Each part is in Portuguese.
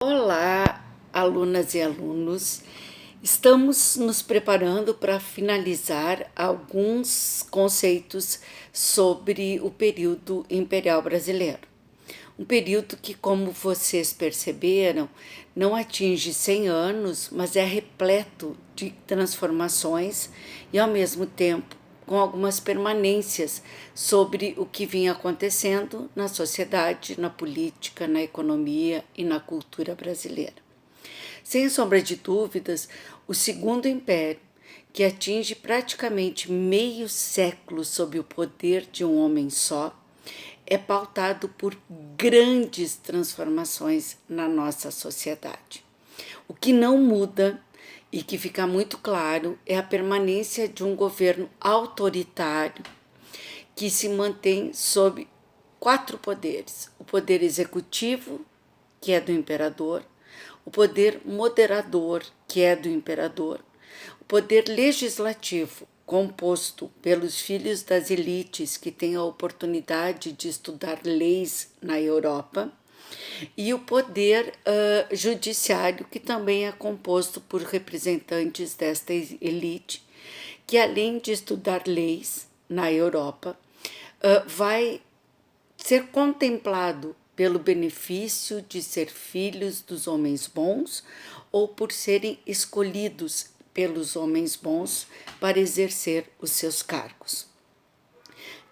Olá, alunas e alunos. Estamos nos preparando para finalizar alguns conceitos sobre o período imperial brasileiro. Um período que, como vocês perceberam, não atinge 100 anos, mas é repleto de transformações e, ao mesmo tempo, com algumas permanências sobre o que vinha acontecendo na sociedade, na política, na economia e na cultura brasileira. Sem sombra de dúvidas, o Segundo Império, que atinge praticamente meio século sob o poder de um homem só, é pautado por grandes transformações na nossa sociedade. O que não muda e que fica muito claro é a permanência de um governo autoritário que se mantém sob 4 poderes: o poder executivo, que é do imperador, o poder moderador, que é do imperador, o poder legislativo, composto pelos filhos das elites que têm a oportunidade de estudar leis na Europa, e o poder judiciário, que também é composto por representantes desta elite, que além de estudar leis na Europa, vai ser contemplado pelo benefício de ser filhos dos homens bons ou por serem escolhidos pelos homens bons para exercer os seus cargos.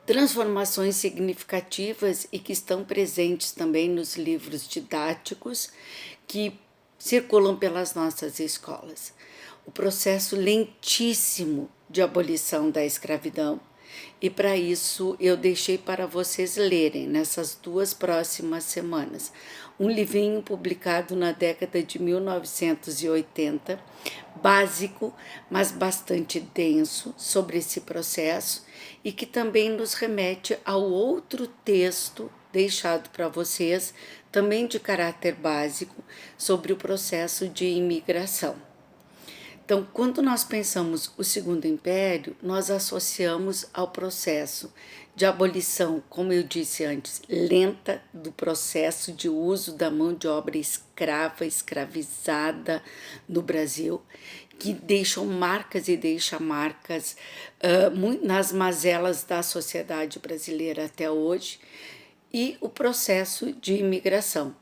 Transformações significativas e que estão presentes também nos livros didáticos que circulam pelas nossas escolas. O processo lentíssimo de abolição da escravidão, e para isso eu deixei para vocês lerem nessas 2 próximas semanas um livrinho publicado na década de 1980, básico, mas bastante denso sobre esse processo e que também nos remete ao outro texto deixado para vocês, também de caráter básico, sobre o processo de imigração. Então, quando nós pensamos o Segundo Império, nós associamos ao processo de abolição, como eu disse antes, lenta do processo de uso da mão de obra escrava, escravizada no Brasil, que deixam marcas e deixa marcas nas mazelas da sociedade brasileira até hoje, e o processo de imigração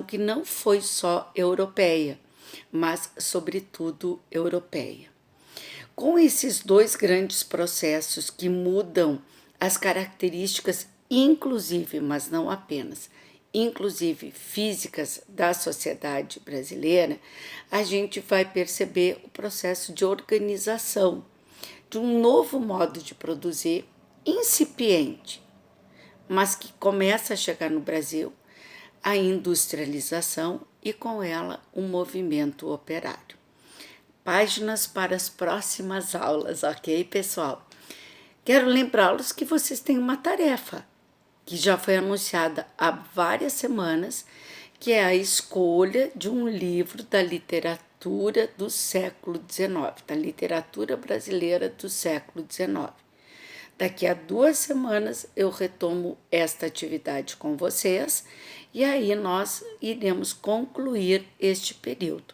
que não foi só europeia, mas, sobretudo, europeia. Com esses 2 grandes processos que mudam as características, inclusive, mas não apenas, inclusive físicas da sociedade brasileira, a gente vai perceber o processo de organização de um novo modo de produzir incipiente, mas que começa a chegar no Brasil, a industrialização e com ela um movimento operário. Páginas para as próximas aulas, ok, pessoal? Quero lembrá-los que vocês têm uma tarefa que já foi anunciada há várias semanas, que é a escolha de um livro da literatura do século XIX, da literatura brasileira do século XIX. Daqui a 2 semanas eu retomo esta atividade com vocês e aí nós iremos concluir este período.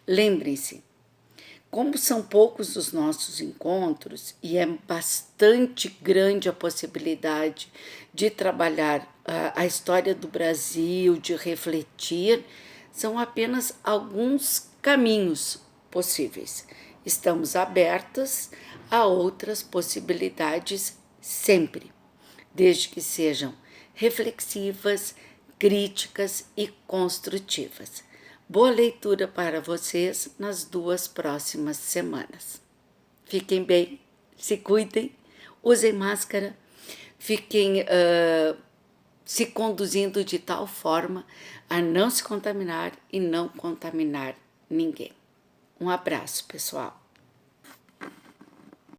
Lembrem-se, como são poucos os nossos encontros e é bastante grande a possibilidade de trabalhar a história do Brasil, de refletir, são apenas alguns caminhos possíveis. Estamos abertas a outras possibilidades sempre, desde que sejam reflexivas, críticas e construtivas. Boa leitura para vocês nas 2 próximas semanas. Fiquem bem, se cuidem, usem máscara, fiquem se conduzindo de tal forma a não se contaminar e não contaminar ninguém. Um abraço, pessoal.